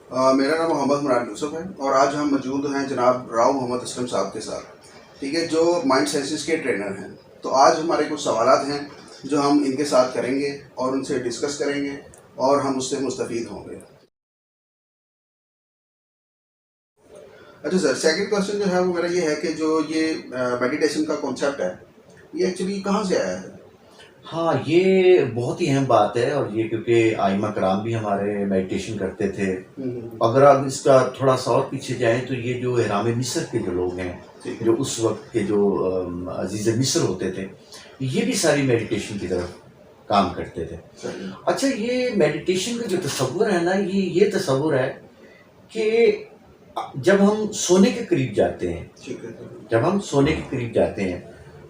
میرا نام محمد مراد یوسف ہے اور آج ہم موجود ہیں جناب راؤ محمد اسلم صاحب کے ساتھ، ٹھیک ہے، جو مائنڈ سائنسز کے ٹرینر ہیں۔ تو آج ہمارے کچھ سوالات ہیں جو ہم ان کے ساتھ کریں گے اور ان سے ڈسکس کریں گے اور ہم اس سے مستفید ہوں گے۔ اچھا سر، سیکنڈ کوشچن جو ہے وہ میرا یہ ہے کہ جو یہ میڈیٹیشن کا کانسیپٹ ہے یہ ایکچولی کہاں سے آیا ہے؟ ہاں، یہ بہت ہی اہم بات ہے، اور یہ کیونکہ آئمہ کرام بھی ہمارے میڈیٹیشن کرتے تھے۔ اگر آپ اس کا تھوڑا سا اور پیچھے جائیں تو یہ جو احرام مصر کے جو لوگ ہیں، جو اس وقت کے جو عزیز مصر ہوتے تھے، یہ بھی ساری میڈیٹیشن کی طرف کام کرتے تھے۔ اچھا، یہ میڈیٹیشن کا جو تصور ہے نا، یہ تصور ہے کہ جب ہم سونے کے قریب جاتے ہیں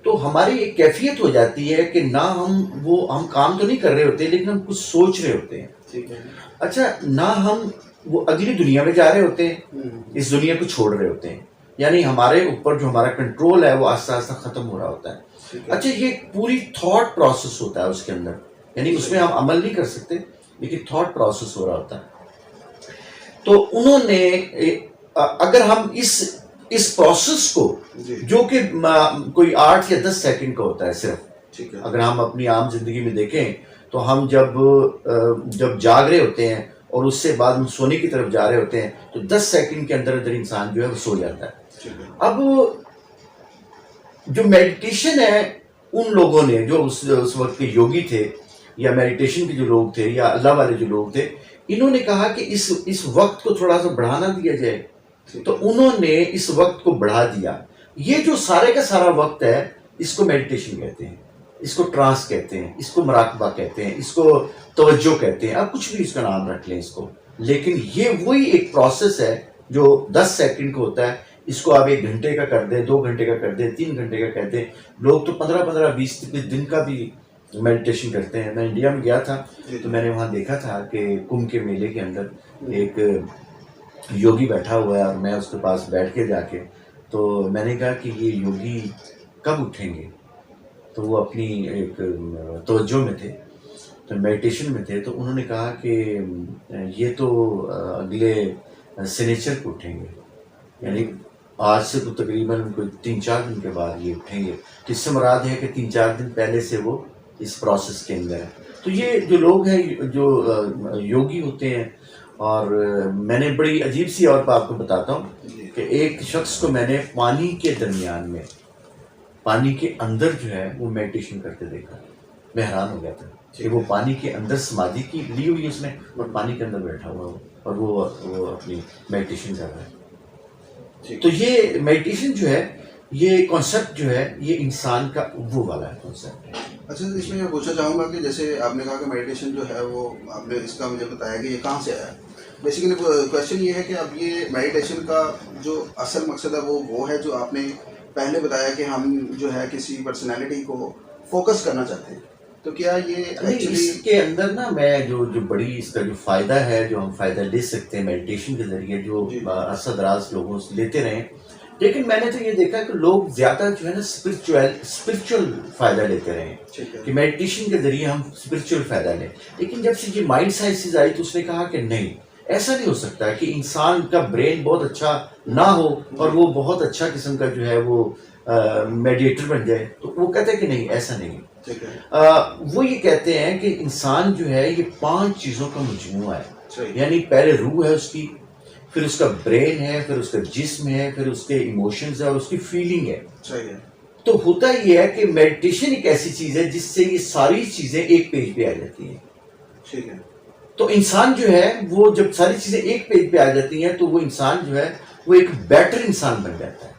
تو ہماری ایک کیفیت ہو جاتی ہے کہ نہ ہم کام تو نہیں کر رہے ہوتے، لیکن ہم کچھ سوچ رہے ہوتے ہیں۔ اچھا، نہ ہم وہ اگلی دنیا میں جا رہے ہوتے ہیں، اس دنیا کو چھوڑ رہے ہوتے ہیں، یعنی ہمارے اوپر جو ہمارا کنٹرول ہے وہ آہستہ آہستہ ختم ہو رہا ہوتا ہے۔ اچھا، یہ پوری تھاٹ پروسیس ہوتا ہے اس کے اندر، یعنی اس میں ہم عمل نہیں کر سکتے لیکن تھاٹ پروسیس ہو رہا ہوتا ہے۔ تو انہوں نے اگر ہم اس پروسیس کو، جو کہ کوئی 8 یا 10 سیکنڈ کا ہوتا ہے صرف، اگر ہم اپنی عام زندگی میں دیکھیں تو ہم جب جاگ رہے ہوتے ہیں اور اس سے بعد ہم سونے کی طرف جا رہے ہوتے ہیں تو 10 سیکنڈ کے اندر انسان جو ہے وہ سو جاتا ہے۔ اب جو میڈیٹیشن ہے، ان لوگوں نے جو اس وقت کے یوگی تھے یا میڈیٹیشن کے جو لوگ تھے یا اللہ والے جو لوگ تھے، انہوں نے کہا کہ اس وقت کو تھوڑا سا بڑھانا دیا جائے، تو انہوں نے اس وقت کو بڑھا دیا۔ یہ جو سارے کا سارا وقت ہے، اس کو میڈیٹیشن کہتے ہیں، اس کو ٹرانس کہتے ہیں، اس کو مراقبہ کہتے ہیں، اس کو توجہ کہتے ہیں، آپ کچھ بھی اس کا نام رکھ لیں اس کو، لیکن یہ وہی ایک پروسیس ہے جو 10 سیکنڈ کا ہوتا ہے۔ اس کو آپ 1 گھنٹے کا کر دیں، 2 گھنٹے کا کر دیں، 3 گھنٹے کا کر دیں، لوگ تو 15 20 دن کا بھی میڈیٹیشن کرتے ہیں۔ میں انڈیا میں گیا تھا تو میں نے وہاں دیکھا تھا کہ کمبھ کے میلے کے اندر ایک یوگی بیٹھا ہوا ہے، اور میں اس کے پاس بیٹھ کے جا کے تو میں نے کہا کہ یہ یوگی کب اٹھیں گے؟ تو وہ اپنی ایک توجہ میں تھے، تو میڈیٹیشن میں تھے، تو انہوں نے کہا کہ یہ تو اگلے سنیچر کو اٹھیں گے، یعنی آج سے تو تقریباً کوئی 3-4 دن کے بعد یہ اٹھیں گے۔ تو اس سے مراد ہے کہ 3-4 دن پہلے سے وہ اس پروسیس کے اندر ہے۔ تو یہ جو لوگ ہیں جو یوگی ہوتے ہیں، اور میں نے بڑی عجیب سی اور آپ کو بتاتا ہوں کہ ایک شخص کو میں نے پانی کے درمیان میں، پانی کے اندر جو ہے وہ میڈیٹیشن کرتے دیکھا۔ میں حیران ہو گیا تھا کہ وہ پانی کے اندر سمادھی کی لی ہوئی اس نے، اور پانی کے اندر بیٹھا ہوا اور وہ اپنی میڈیٹیشن کر رہا ہے۔ تو یہ میڈیٹیشن جو ہے، یہ کانسیپٹ جو ہے، یہ انسان کا وہ والا ہے کانسیپٹ ہے۔ اچھا، اس میں میں پوچھنا چاہوں گا کہ جیسے آپ نے کہا کہ میڈیٹیشن جو ہے وہ آپ نے اس کا مجھے بتایا کہ یہ کہاں سے آیا ہے۔ بیسیکلی کویشچن یہ ہے کہ اب یہ میڈیٹیشن کا جو اصل مقصد ہے وہ ہے جو آپ نے پہلے بتایا کہ ہم جو ہے کسی پرسنالٹی کو فوکس کرنا چاہتے ہیں، تو کیا یہ ایکچولی اس کے اندر نا، میں جو بڑی اس کا جو فائدہ ہے، جو ہم فائدہ لے سکتے ہیں میڈیٹیشن کے ذریعے، جو عرصہ دراز لوگوں سے لیتے رہے، لیکن میں نے تو یہ دیکھا کہ لوگ زیادہ جو ہے نا اسپرچل فائدہ لیتے رہے کہ میڈیٹیشن کے ذریعے ہم اسپرچل فائدہ لیں۔ لیکن جب سے یہ مائنڈ سائنسز آئی تو اس نے کہا کہ نہیں، ایسا نہیں ہو سکتا کہ انسان کا برین بہت اچھا نہ ہو اور وہ بہت اچھا قسم کا جو ہے وہ میڈیٹر بن جائے۔ تو وہ کہتے ہیں کہ نہیں، ایسا نہیں۔ وہ یہ کہتے ہیں کہ انسان جو ہے یہ 5 چیزوں کا مجموعہ ہے، یعنی پہلے روح ہے اس کی، پھر اس کا برین ہے، پھر اس کا جسم ہے، پھر اس کے ایموشنز ہے، اور اس کی فیلنگ ہے۔ تو ہوتا یہ ہے کہ میڈیٹیشن ایک ایسی چیز ہے جس سے یہ ساری چیزیں ایک پیج پہ آ جاتی ہیں۔ تو انسان جو ہے وہ جب ساری چیزیں ایک پیج پہ آ جاتی ہیں تو وہ انسان جو ہے وہ ایک بیٹر انسان بن جاتا ہے۔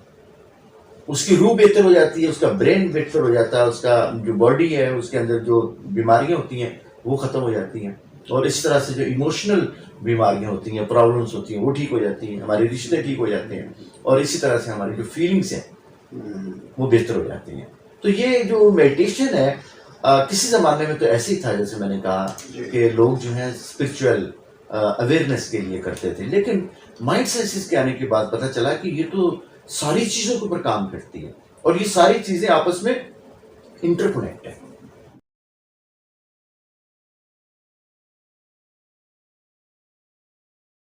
اس کی روح بہتر ہو جاتی ہے، اس کا برین بہتر ہو جاتا ہے، اس کا جو باڈی ہے اس کے اندر جو بیماریاں ہوتی ہیں وہ ختم ہو جاتی ہیں، اور اس طرح سے جو ایموشنل بیماریاں ہوتی ہیں، پرابلمس ہوتی ہیں، وہ ٹھیک ہو جاتی ہیں، ہمارے رشتے ٹھیک ہو جاتے ہیں، اور اسی طرح سے ہماری جو فیلنگس ہیں وہ بہتر ہو جاتی ہیں۔ تو یہ جو میڈیٹیشن ہے، کسی زمانے میں تو ایسے ہی تھا، جیسے میں نے کہا کہ لوگ جو ہیں اسپرچل اویئرنیس کے لیے کرتے تھے، لیکن مائنڈ سائنسز کے آنے کے بعد پتہ چلا کہ یہ تو ساری چیزوں کے اوپر کام کرتی ہے، اور یہ ساری چیزیں آپس میں انٹر کنیکٹ ہے۔